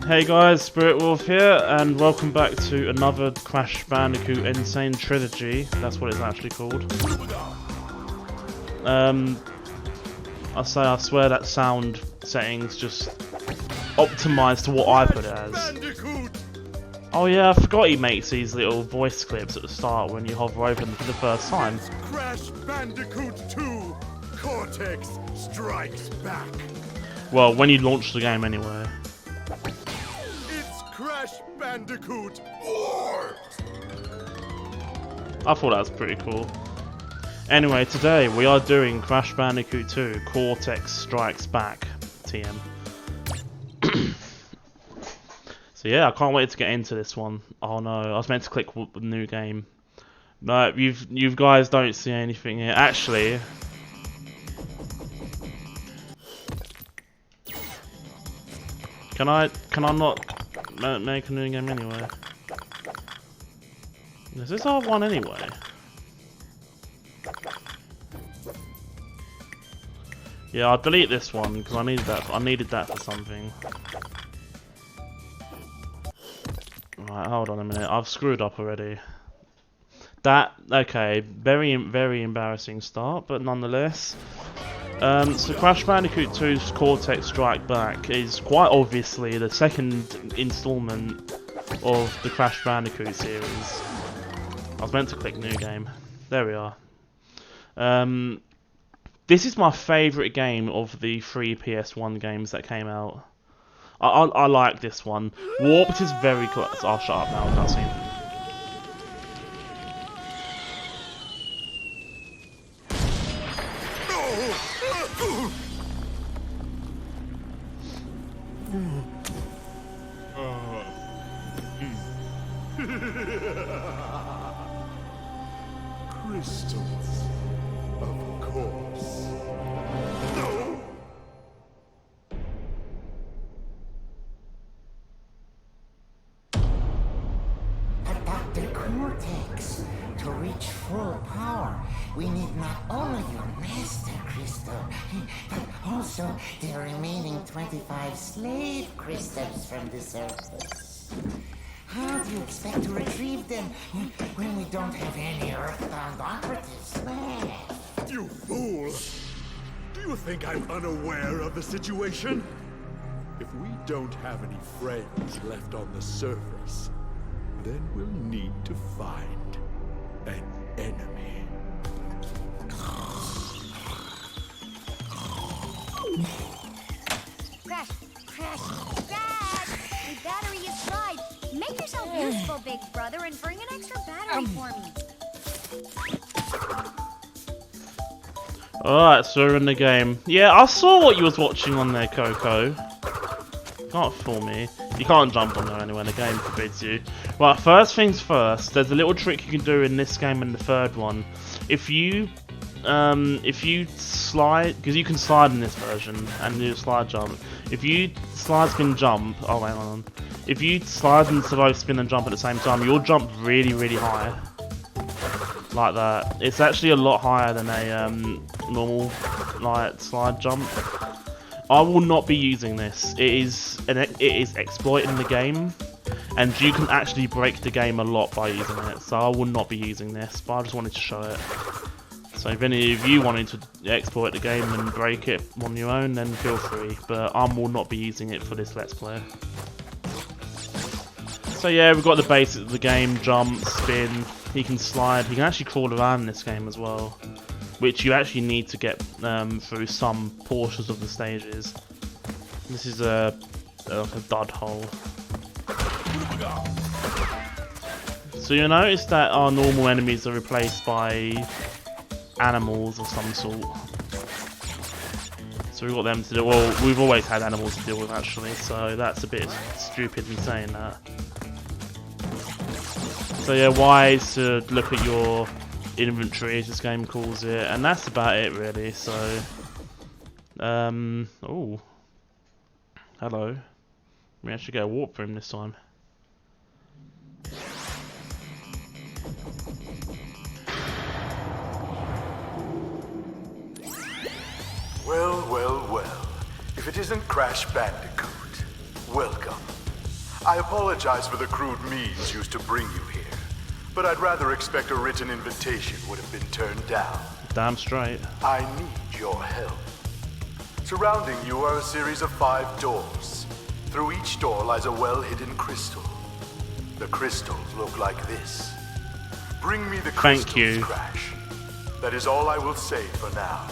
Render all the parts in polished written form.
Hey guys, Spirit Wolf here, and welcome back to another Crash Bandicoot Insane Trilogy. That's what it's actually called. I swear that sound settings just optimised to what I put it as. Oh yeah, I forgot he makes these little voice clips at the start when you hover over them for the first time. It's Crash Bandicoot 2, Cortex strikes back. Well, when you launch the game anyway. It's Crash Bandicoot War. I thought that was pretty cool. Anyway, today we are doing Crash Bandicoot 2, Cortex Strikes Back, TM. So yeah, I can't wait to get into this one. Oh no, I was meant to click new game. No, you guys don't see anything here. Actually, can I not make a new game anyway? Is this R1 anyway? Yeah, I'll delete this one because I needed that for something. Right, hold on a minute. I've screwed up already. Okay, very embarrassing start, but nonetheless. So Crash Bandicoot 2's Cortex Strike Back is quite obviously the second installment of the Crash Bandicoot series. I was meant to click new game. There we are. This is my favourite game of the 3 PS1 games that came out. I like this one. Warped is very close. I'll shut up now, cutscene. Crystals, of course. No. Dr. Cortex, to reach full power, we need not only your master crystal, but also the remaining 25 slave crystals from the surface. How do you expect to retrieve them when we don't have any Earthbound operatives left? You fool! Do you think I'm unaware of the situation? If we don't have any friends left on the surface, then we'll need to find an enemy. Crash! Dad! The battery is fried. Make yourself useful, big brother, and bring an extra battery for me. Alright, so we're in the game. Yeah, I saw what you was watching on there, Coco. Can't fool me. You can't jump on there anyway, the game forbids you. Right, first things first, there's a little trick you can do in this game and the third one. If you slide, because you can slide in this version and do a slide jump. If you slide, spin, jump, oh wait, hold on. If you slide and both spin and jump at the same time, you'll jump really high. Like that. It's actually a lot higher than a normal like slide jump. I will not be using this. It is exploiting the game, and you can actually break the game a lot by using it. So I will not be using this, but I just wanted to show it. So if any of you wanted to exploit the game and break it on your own, then feel free. But I will not be using it for this Let's Play. So yeah, we've got the basics of the game: jump, spin. He can slide. He can actually crawl around in this game as well, which you actually need to get through some portions of the stages. This is a dud hole. So you'll notice that our normal enemies are replaced by animals of some sort. So we've got them to do. Well, we've always had animals to deal with actually, so that's a bit stupid in saying that. So yeah, wise to look at your inventory, as this game calls it, and that's about it really. So oh, hello. We actually get a warp room this time. Well. If it isn't Crash Bandicoot, welcome. I apologize for the crude means used to bring you here, but I'd rather expect a written invitation would have been turned down. Damn straight. I need your help. Surrounding you are a series of 5 doors. Through each door lies a well-hidden crystal. The crystals look like this. Bring me the crystals, Crash. That is all I will say for now.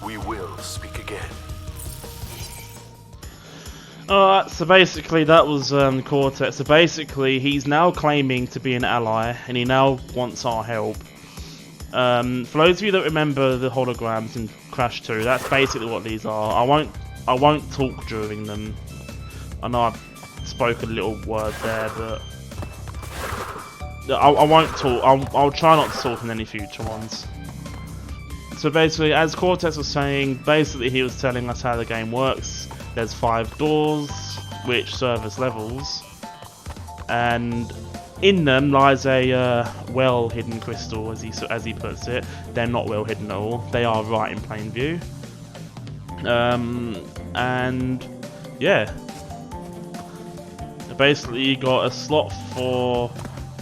We will speak again. Alright, so basically that was Cortex. So basically he's now claiming to be an ally and he now wants our help. For those of you that remember the holograms in Crash 2, that's basically what these are. I won't talk during them. I know I spoke a little word there, but I won't talk. I'll try not to talk in any future ones. So basically, as Cortex was saying, basically he was telling us how the game works. There's 5 doors which serve as levels, and in them lies a well-hidden crystal, as he puts it. They're not well hidden at all. They are right in plain view. And yeah, basically you got a slot for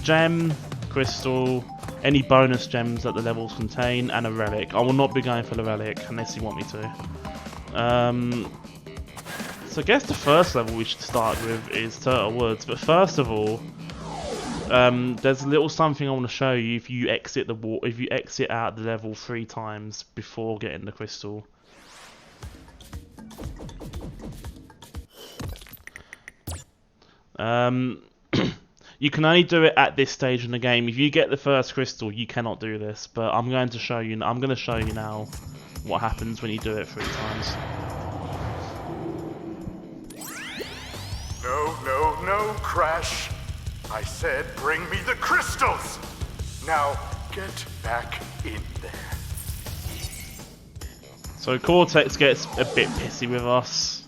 gem, crystal, any bonus gems that the levels contain, and a relic. I will not be going for the relic unless you want me to. So I guess the first level we should start with is Turtle Woods. But first of all, there's a little something I want to show you. If you exit out the level 3 times before getting the crystal. You can only do it at this stage in the game. If you get the first crystal, you cannot do this. But I'm going to show you. I'm going to show you now what happens when you do it 3 times. No, Crash. I said bring me the crystals. Now get back in there. So Cortex gets a bit pissy with us,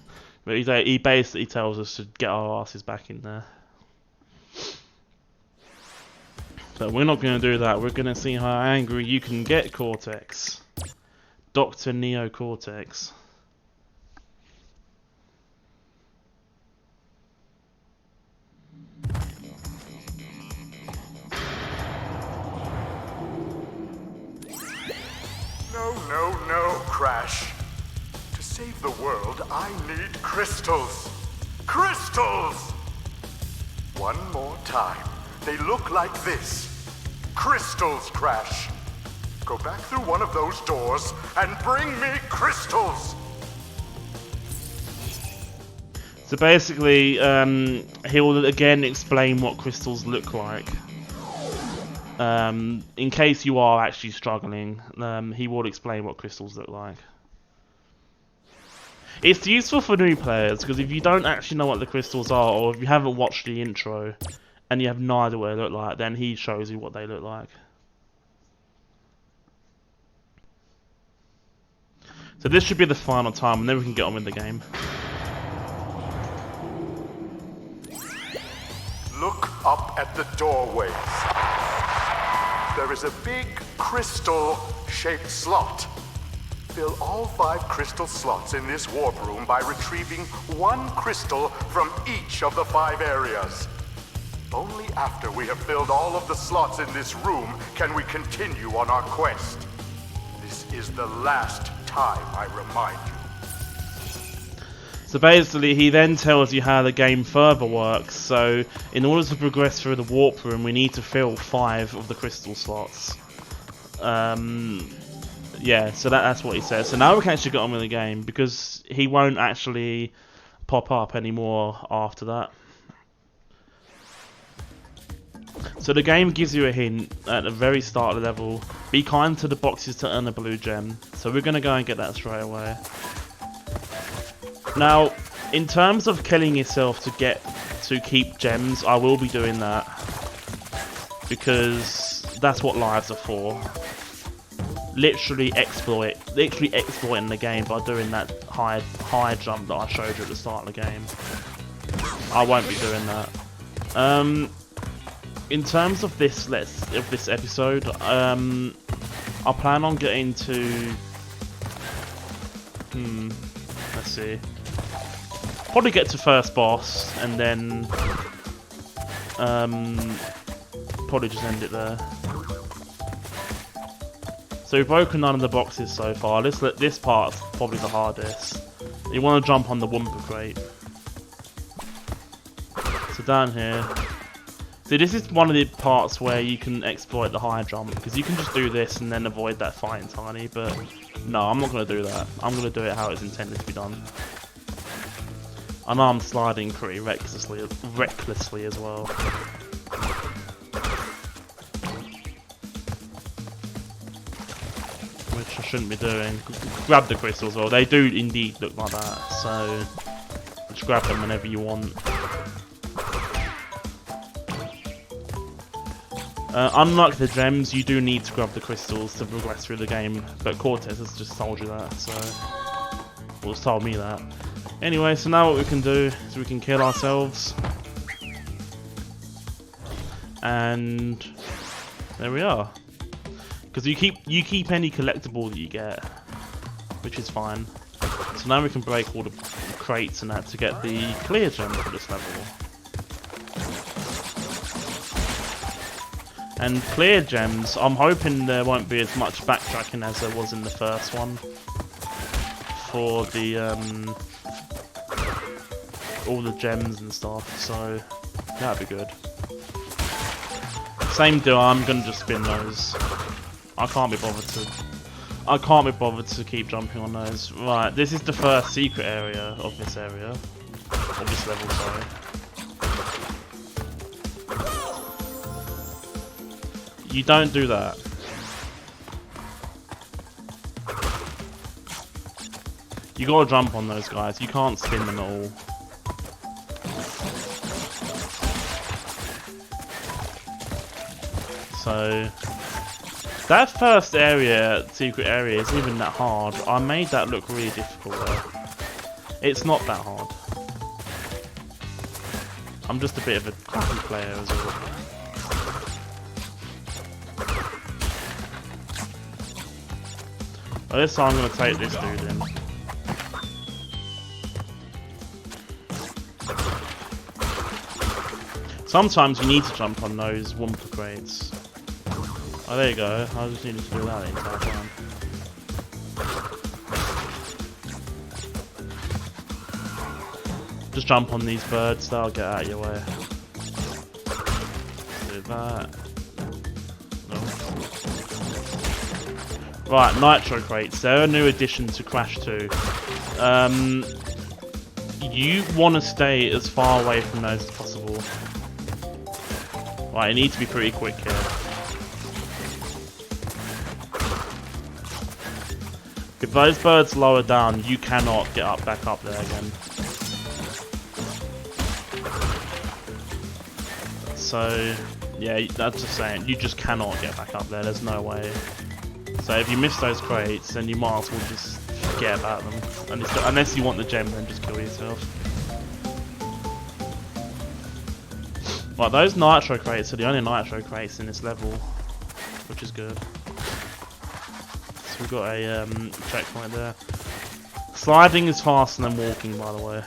but he basically tells us to get our asses back in there. But we're not going to do that. We're going to see how angry you can get, Cortex. Dr. Neo Cortex. No, Crash. To save the world, I need crystals. Crystals! One more time. They look like this. Crystals, Crash. Go back through one of those doors and bring me crystals. So basically, he'll again explain what crystals look like. In case you are actually struggling, he will explain what crystals look like. It's useful for new players, because if you don't actually know what the crystals are, or if you haven't watched the intro, and you have no idea what they look like, then he shows you what they look like. So this should be the final time, and then we can get on with the game. Look up at the doorways. There is a big crystal-shaped slot. Fill all 5 crystal slots in this warp room by retrieving 1 crystal from each of the 5 areas. Only after we have filled all of the slots in this room can we continue on our quest. This is the last time I remind you. So basically, he then tells you how the game further works. So, in order to progress through the warp room, we need to fill 5 of the crystal slots. Yeah, so that's what he says. So now we can actually get on with the game, because he won't actually pop up anymore after that. So the game gives you a hint at the very start of the level. Be kind to the boxes to earn a blue gem. So we're going to go and get that straight away. Now, in terms of killing yourself to keep gems, I will be doing that, because that's what lives are for. Literally exploiting the game by doing that high jump that I showed you at the start of the game. I won't be doing that. In terms of this episode, I plan on getting to let's see. probably get to first boss and then probably just end it there. So we've broken none of the boxes so far. This part's probably the hardest. You want to jump on the Wumpa crate. So down here. See, this is one of the parts where you can exploit the high jump, because you can just do this and then avoid that fight entirely, but no, I'm not going to do that. I'm going to do it how it's intended to be done. I know I'm sliding pretty recklessly as well. Which I shouldn't be doing. Grab the crystals, well, they do indeed look like that, so just grab them whenever you want. Unlike the gems, you do need to grab the crystals to progress through the game, but Cortex has just told you that, so... Well, it's told me that. Anyway, so now what we can do is we can kill ourselves. And... there we are. Because you keep any collectible that you get, which is fine. So now we can break all the crates and that to get the clear gem for this level. And clear gems, I'm hoping there won't be as much backtracking as there was in the first one. For the, all the gems and stuff, so that'd be good. Same deal, I'm gonna just spin those. I can't be bothered to keep jumping on those. Right, this is the first secret area of this area. Of this level, sorry. You don't do that. You gotta jump on those guys. You can't spin them at all. So that first area, secret area, isn't even that hard. I made that look really difficult though. It's not that hard. I'm just a bit of a crappy player as well. Oh, this time I'm going to take this dude in. Sometimes you need to jump on those Wumpa crates. Oh, there you go. I just needed to do that the entire time. Just jump on these birds, they'll get out of your way. Do that. Right, Nitro Crates. They're a new addition to Crash 2. You want to stay as far away from those as possible. Right, you need to be pretty quick here. If those birds lower down, you cannot get back up there again. So, yeah, that's just saying, you just cannot get back up there. There's no way. So if you miss those crates, then you might as well just forget about them. And unless you want the gem, then just kill yourself. Right, those Nitro crates are the only Nitro crates in this level, which is good. So we've got a checkpoint there. Sliding is faster than walking, by the way.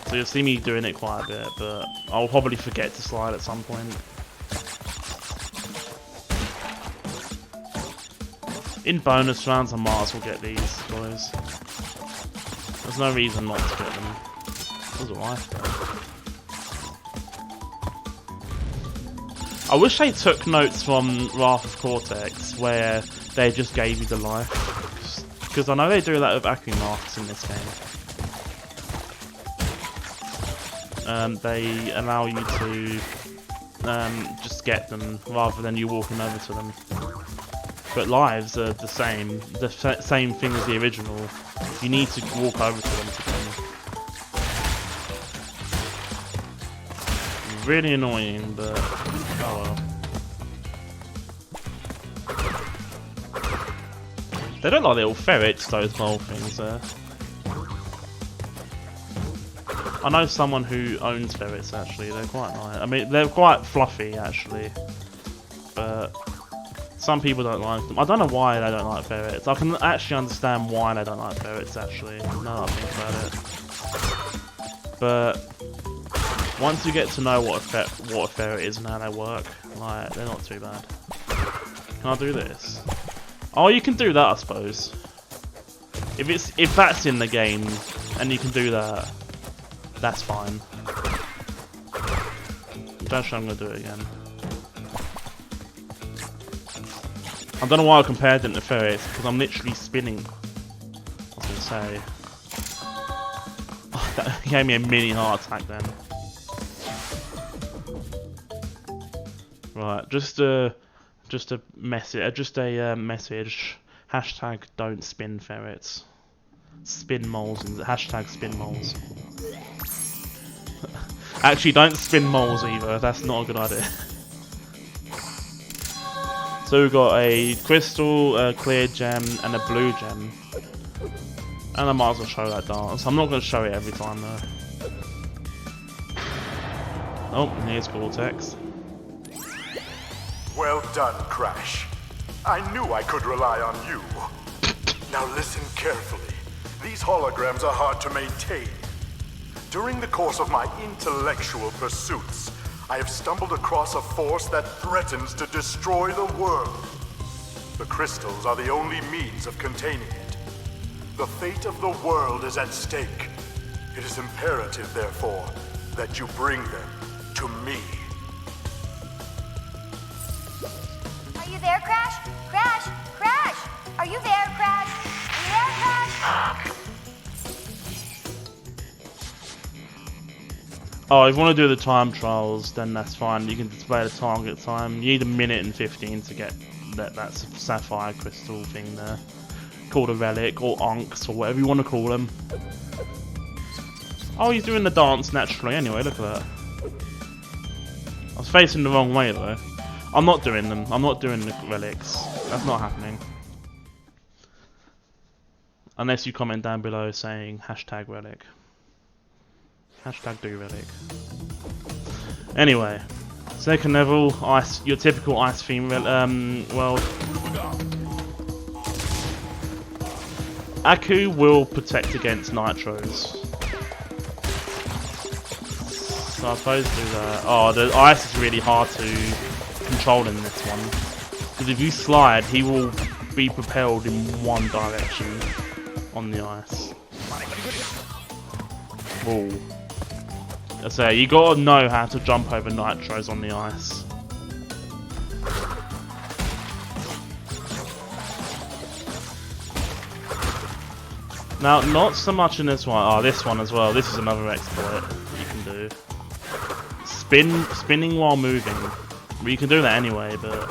So you'll see me doing it quite a bit, but I'll probably forget to slide at some point. In bonus rounds, I might as well get these guys. There's no reason not to get them. That was alright though. I wish they took notes from Wrath of Cortex, where they just gave you the life. Because I know they do that with Akumarks in this game. They allow you to just get them, rather than you walking over to them. But lives are the same thing as the original. You need to walk over to them to get them. Really annoying, but oh well. They look like little ferrets, those mole things there. I know someone who owns ferrets actually, they're quite nice. I mean, they're quite fluffy actually, but some people don't like them. I don't know why they don't like ferrets. I can actually understand why they don't like ferrets actually, now that I think about it. But once you get to know what a ferret is and how they work, like, they're not too bad. Can I do this? Oh, you can do that, I suppose. If that's in the game and you can do that, that's fine. Don't sure I'm gonna do it again. I don't know why I compared them to ferrets, because I'm literally spinning. I was gonna say. Oh, that gave me a mini heart attack then. Right, just a message. Hashtag don't spin ferrets. Spin moles. Hashtag spin moles. Actually, don't spin moles either. That's not a good idea. So we've got a crystal, a clear gem, and a blue gem. And I might as well show that dance. I'm not going to show it every time though. Oh, and here's Cortex. Well done, Crash. I knew I could rely on you. Now listen carefully. These holograms are hard to maintain. During the course of my intellectual pursuits, I have stumbled across a force that threatens to destroy the world. The crystals are the only means of containing it. The fate of the world is at stake. It is imperative, therefore, that you bring them to me. Are you there, Crash? Crash! Crash! Are you there, Crash? Are you there, Crash? Oh, if you want to do the time trials, then that's fine. You can display the target time. You need 1 minute and 15 to get that sapphire crystal thing there. Called a relic, or unks, or whatever you want to call them. Oh, he's doing the dance naturally anyway, look at that. I was facing the wrong way though. I'm not doing them. I'm not doing the relics. That's not happening. Unless you comment down below saying hashtag relic. Hashtag do relic. Anyway, second level, ice. Your typical ice theme world. Aku will protect against nitros. So I suppose do that. Oh, the ice is really hard to control in this one. Because if you slide, he will be propelled in one direction on the ice. Whoa. I say, you gotta know how to jump over nitros on the ice. Now, not so much in this one. Oh, this one as well. This is another exploit you can do. Spinning while moving. Well, you can do that anyway, but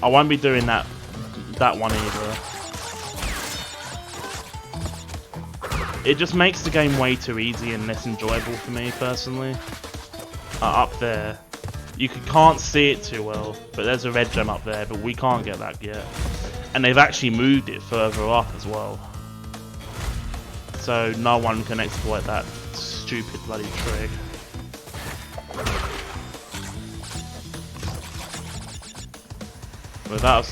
I won't be doing that one either. It just makes the game way too easy and less enjoyable for me personally. Up there, you can't see it too well, but there's a red gem up there, but we can't get that yet. And they've actually moved it further up as well, so no one can exploit that stupid bloody trick.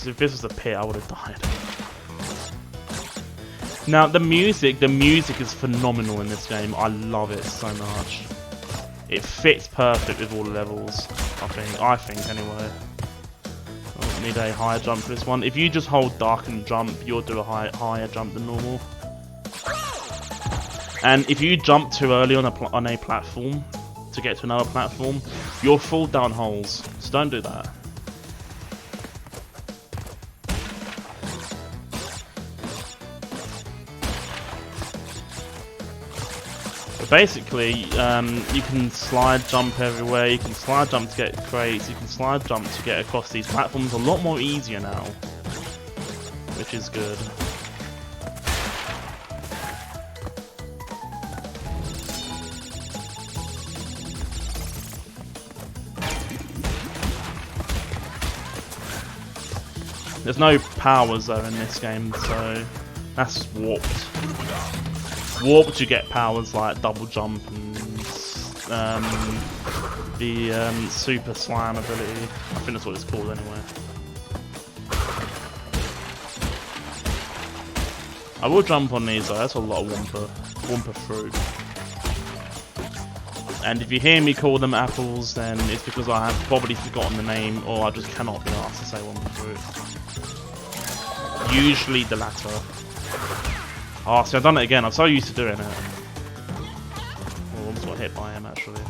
If this was a pit, I would have died. Now the music is phenomenal in this game. I love it so much. It fits perfect with all the levels. I think anyway. I need a higher jump for this one. If you just hold dark and jump, you'll do a higher jump than normal. And if you jump too early on a platform to get to another platform, you'll fall down holes. So don't do that. But basically, you can slide jump everywhere. You can slide jump to get crates. You can slide jump to get across these platforms a lot more easier now, which is good. There's no powers though in this game, so that's warped. Warped, you get powers like double jump and the super slam ability. I think that's what it's called anyway. I will jump on these though, that's a lot of Wumpa fruit. And if you hear me call them apples, then it's because I have probably forgotten the name, or I just cannot be asked to say Wumpa fruit. Usually the latter. Oh, see, I've done it again. I'm so used to doing it. Oh, I almost got hit by him, actually.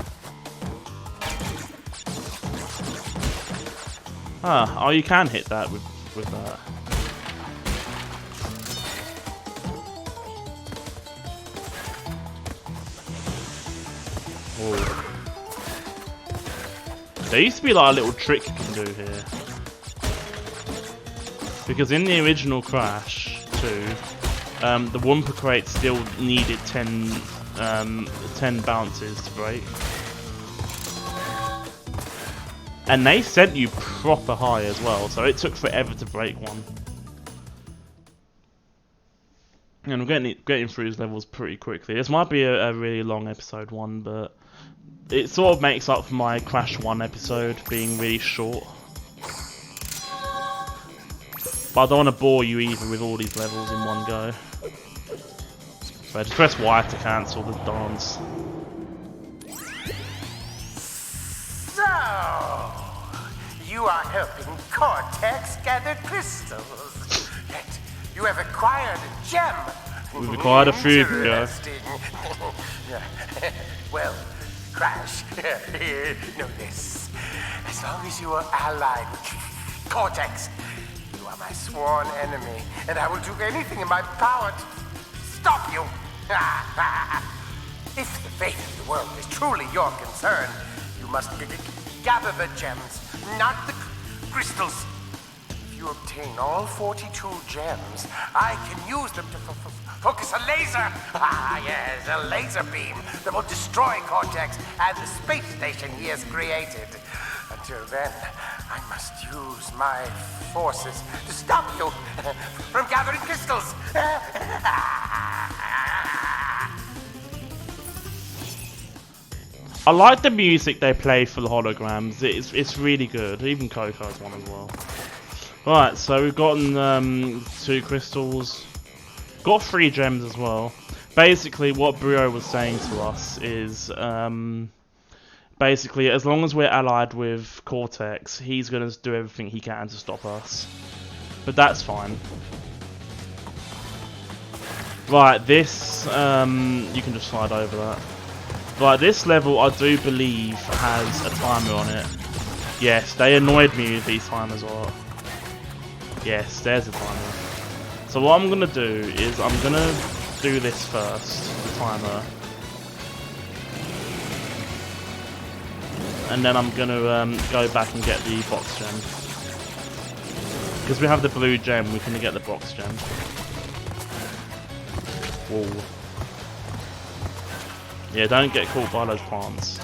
Ah, oh, you can hit that with that. Oh. There used to be like a little trick you can do here. Because in the original Crash 2, the Wumpa crate still needed 10 bounces to break. And they sent you proper high as well, so it took forever to break one. And I'm getting through these levels pretty quickly. This might be a really long episode 1, but it sort of makes up for my Crash 1 episode being really short. But I don't want to bore you either with all these levels in one go. So just press Y to cancel the dance. So, you are helping Cortex gather crystals. Yet you have acquired a gem. We've acquired a few, yeah. Interesting. Well, Crash, know this. As long as you are allied with Cortex, you are my sworn enemy, and I will do anything in my power to stop you. If the fate of the world is truly your concern, you must gather the gems, not the crystals. If you obtain all 42 gems, I can use them to focus a laser. Yes, a laser beam that will destroy Cortex and the space station he has created. Until then, I must use my forces to stop you from gathering crystals. I like the music they play for the holograms. It's really good. Even Coco's one as well. Right, so we've gotten 2 crystals. Got 3 gems as well. Basically, what Brio was saying to us is, basically, as long as we're allied with Cortex, he's going to do everything he can to stop us. But that's fine. Right, this, you can just slide over that. Right, this level I do believe has a timer on it. Yes, they annoyed me with these timers a lot. Yes, there's a timer. So what I'm going to do is I'm going to do this first, the timer. And then I'm going to go back and get the box gem. Because we have the blue gem, we can get the box gem. Whoa. Yeah, don't get caught by those plants.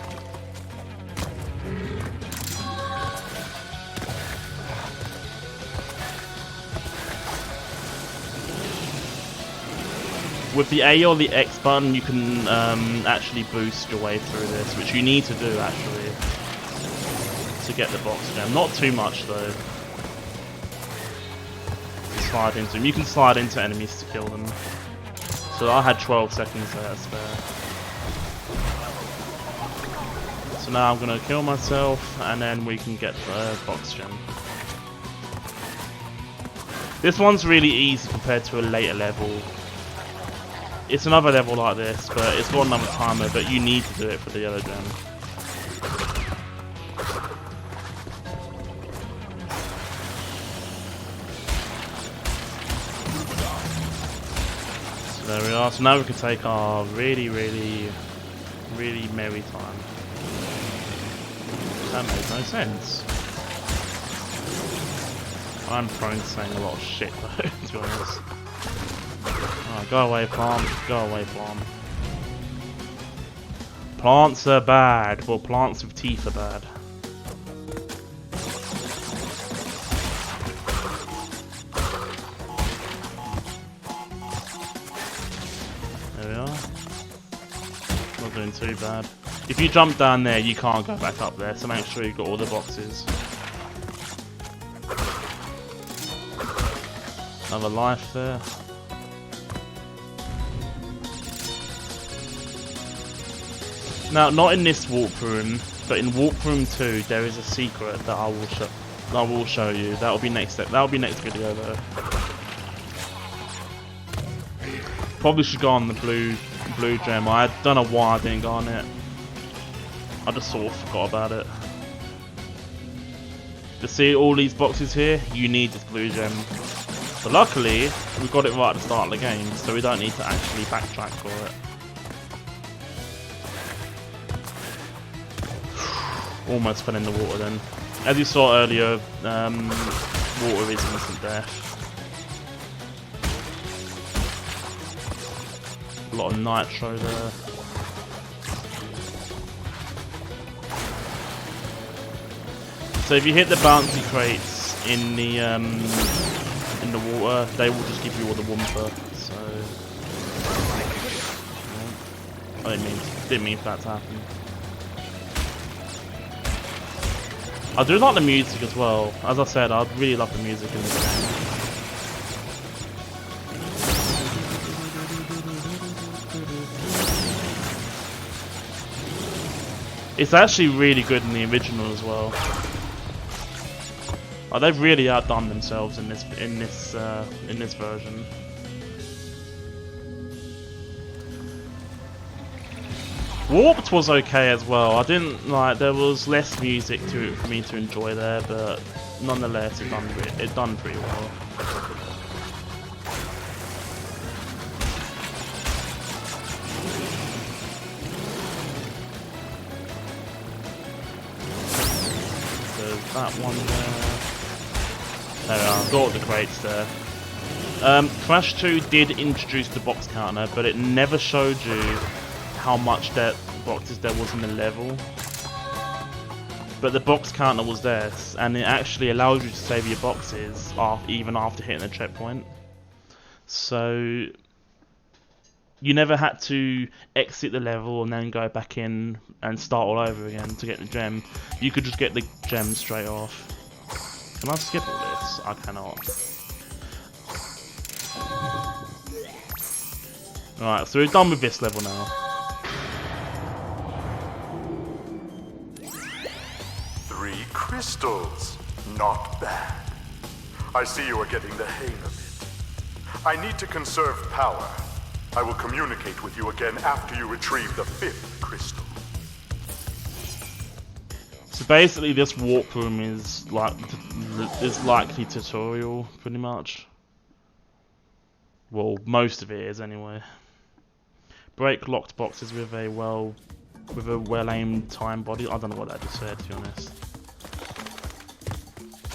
With the A or the X button, you can actually boost your way through this, which you need to do actually to get the box gem. Not too much though. Slide into them. You can slide into enemies to kill them. So I had 12 seconds there spare. So now I'm gonna kill myself, and then we can get the box gem. This one's really easy compared to a later level. It's another level like this, but it's got another timer, but you need to do it for the yellow gem. So there we are. So now we can take our really merry time. That made no sense. I'm prone to saying a lot of shit though, to be honest. Oh, go away, plant. Go away, plant. Plants are bad. Well, plants with teeth are bad. There we are. Not doing too bad. If you jump down there, you can't go back up there, so make sure you've got all the boxes. Another life there. Now, not in this warp room, but in warp room 2, there is a secret that I will show you. That will be next step. That will be next video though. Probably should go on the blue gem. I don't know why I didn't go on it. I just sort of forgot about it. To see all these boxes here, you need this blue gem. But luckily, we got it right at the start of the game, so we don't need to actually backtrack for it. Almost fell in the water then. As you saw earlier, water is instant death. A lot of nitro there. So if you hit the bouncy crates in the water, they will just give you all the Wumpa. So I didn't mean for that to happen. I do like the music as well. As I said, I really love the music in this game. It's actually really good in the original as well. Oh, they've really outdone themselves in this version. Warped was okay as well. I didn't like. There was less music to it for me to enjoy there, but nonetheless, it done pretty well. There's that one there. There we are. Got all the crates there. Crash 2 did introduce the box counter, but it never showed you how much boxes there was in the level. But the box counter was there, and it actually allowed you to save your boxes even after hitting the checkpoint. So you never had to exit the level and then go back in and start all over again to get the gem. You could just get the gem straight off. Can I skip all this? I cannot. Alright, so we're done with this level now. 3 crystals. Not bad. I see you are getting the hang of it. I need to conserve power. I will communicate with you again after you retrieve the 5th crystal. So basically this warp room is likely tutorial, pretty much. Well, most of it is anyway. Break locked boxes with a well-aimed time body. I don't know what that just said, to be honest.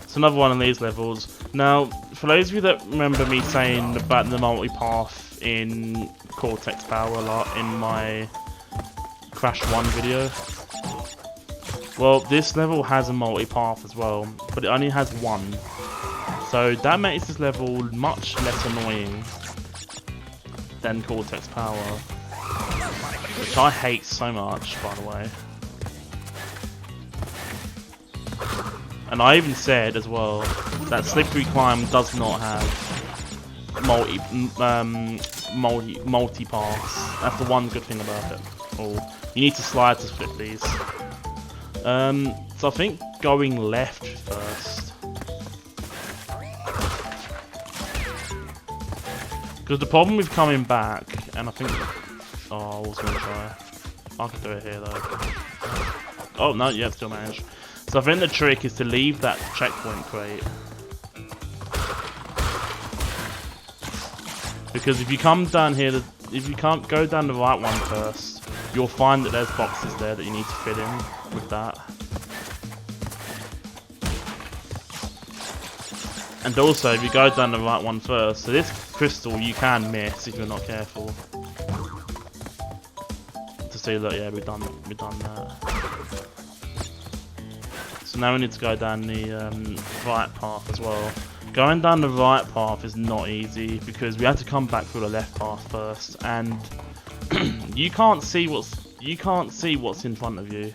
It's another one of these levels. Now, for those of you that remember me saying about the multipath in Cortex Power a lot in my Crash 1 video, well, this level has a multipath as well, but it only has one. So that makes this level much less annoying than Cortex Power, which I hate so much, by the way. And I even said as well that Slippery Climb does not have multi-pass. That's the one good thing about it. Oh, you need to slide to split these. So I think going left first. Because the problem with coming back, and I think... Oh, I was going to try. I could do it here though. Oh, no, yeah, still managed. So I think the trick is to leave that checkpoint crate. Because if you come down here, if you can't go down the right one first, you'll find that there's boxes there that you need to fit in with that. And also, if you go down the right one first, so this crystal you can miss if you're not careful. To see that, yeah, we've done that. So now we need to go down the right path as well. Going down the right path is not easy because we had to come back through the left path first, and you can't see what's in front of you.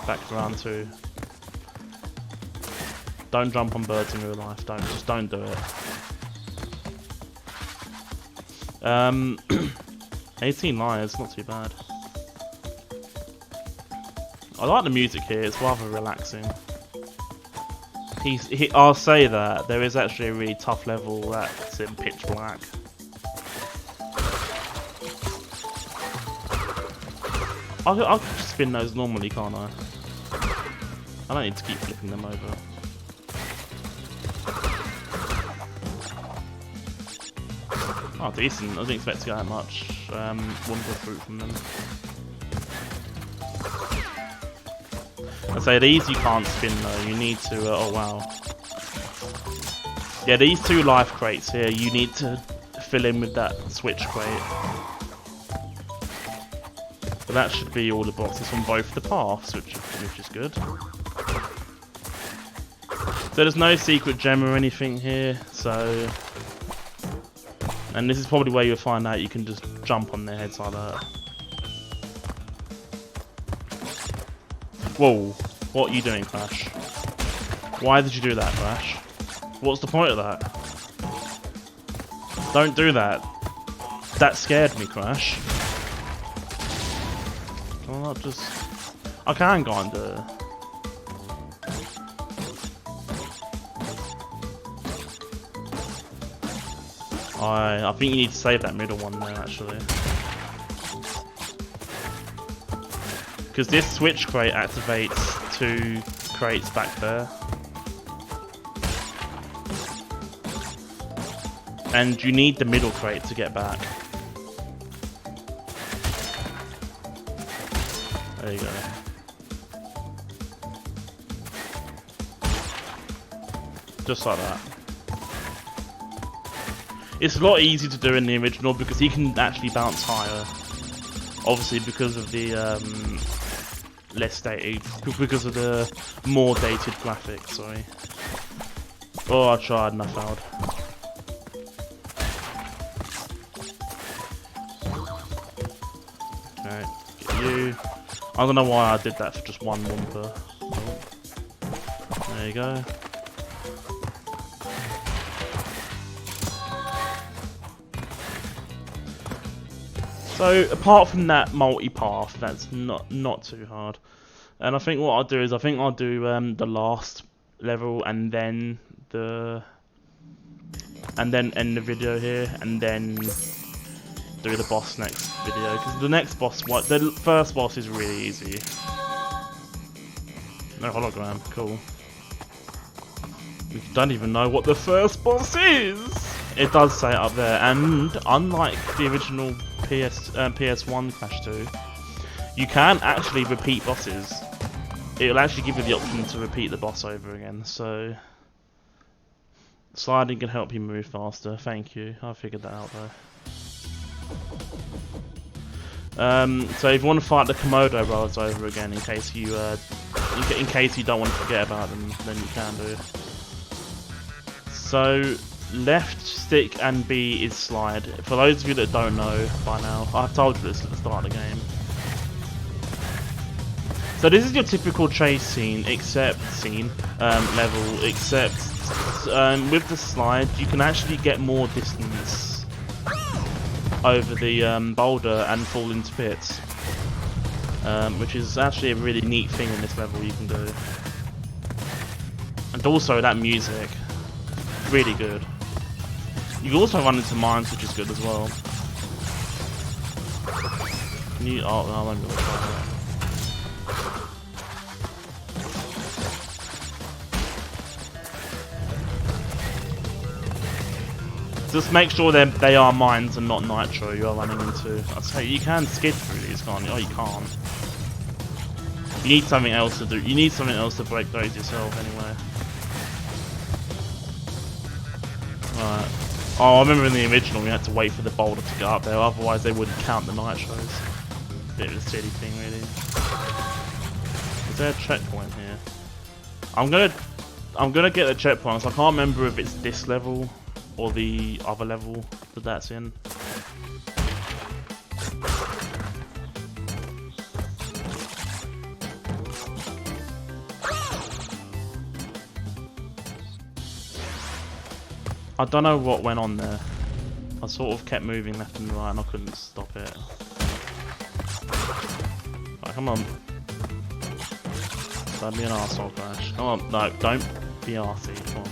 Back to round 2. Don't jump on birds in real life. Just don't do it. 18 lives, not too bad. I like the music here, it's rather relaxing. I'll say that, there is actually a really tough level that's in pitch black. I can just spin those normally, can't I? I don't need to keep flipping them over. Oh, decent. I didn't expect to get that much wonderful fruit from them. I say these you can't spin though. You need to. Oh wow. Yeah, these 2 life crates here. You need to fill in with that switch crate. But that should be all the boxes from both the paths, which is good. So there's no secret gem or anything here. So. And this is probably where you'll find out you can just jump on their heads like that. Whoa, what are you doing, Crash? Why did you do that, Crash? What's the point of that? Don't do that. That scared me, Crash. Can I not just... I can go under... I think you need to save that middle one there, actually. Because this switch crate activates 2 crates back there. And you need the middle crate to get back. There you go. Just like that. It's a lot easier to do in the original because he can actually bounce higher. Obviously because of the less dated, because of the more dated graphics, sorry. Oh, I tried and I failed. Alright, get you. I don't know why I did that for just 1 Wumper. Oh. There you go. So apart from that multi-path, that's not too hard. And I think what I'll do is I'll do the last level and then end the video here and then do the boss next video, because the next boss, the first boss is really easy. No hologram, cool. We don't even know what the first boss is. It does say it up there, and unlike the original PS1 Crash 2, you can actually repeat bosses. It'll actually give you the option to repeat the boss over again, so sliding can help you move faster. Thank you, I figured that out though. So if you want to fight the Komodo brothers over again, in case you don't want to forget about them, then you can do. So left stick and B is slide. For those of you that don't know by now, I've told you this at the start of the game. So this is your typical chase scene, level, except with the slide you can actually get more distance over the boulder and fall into pits, which is actually a really neat thing in this level you can do. And also that music, really good. You can also run into mines, which is good as well. Can you? Oh, no, I won't be able to try that. Just make sure they are mines and not nitro you are running into. I'd say you can skid through these, can't you? Oh, you can't. You need something else to do. You need something else to break those yourself anyway. Right. Oh, I remember in the original we had to wait for the boulder to get up there, otherwise they wouldn't count the nitros. Bit of a silly thing, really. Is there a checkpoint here? I'm gonna get the checkpoints. I can't remember if it's this level or the other level that's in. I don't know what went on there. I sort of kept moving left and right and I couldn't stop it. Right, come on. Don't be an arsehole, Crash. Come on, no, don't be arsey, come on.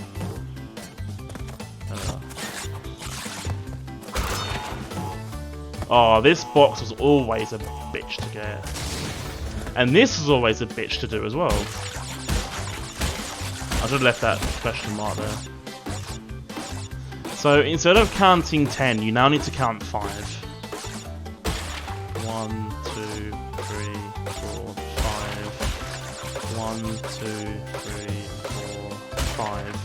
Oh, this box was always a bitch to get. And this was always a bitch to do as well. I should have left that question mark there. So instead of counting 10, you now need to count 5. 1, 2, 3, 4, 5. 1, 2, 3, 4, 5.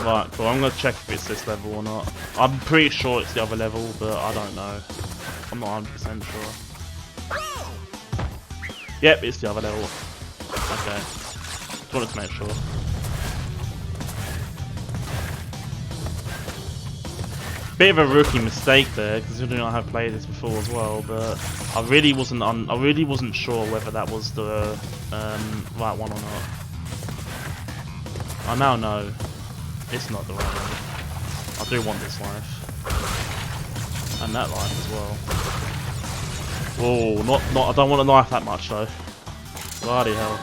Right, cool. I'm gonna check if it's this level or not. I'm pretty sure it's the other level, but I don't know. I'm not 100% sure. Yep, it's the other level. Okay. Just wanted to make sure. Bit of a rookie mistake there, considering I have played this before as well. But I really wasn't sure whether that was the right one or not. I now know it's not the right one. I do want this life. And that life as well. Whoa, not I don't want a knife that much though. Bloody hell.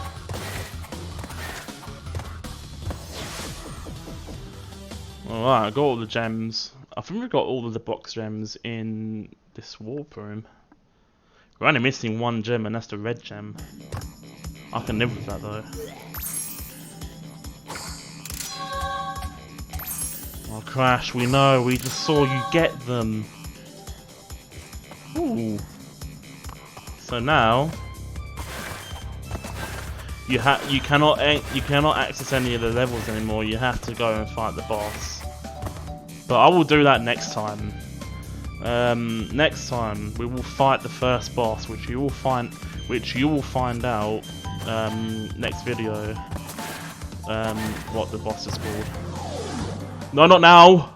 Alright, I got all the gems. I think we got all of the box gems in this warp room. We're only missing one gem and that's the red gem. I can live with that though. Oh Crash, we know, we just saw you get them. Ooh. So now you cannot access any of the levels anymore. You have to go and fight the boss. But I will do that next time. Next time we will fight the first boss, which you will find out next video. What the boss is called. No, not now.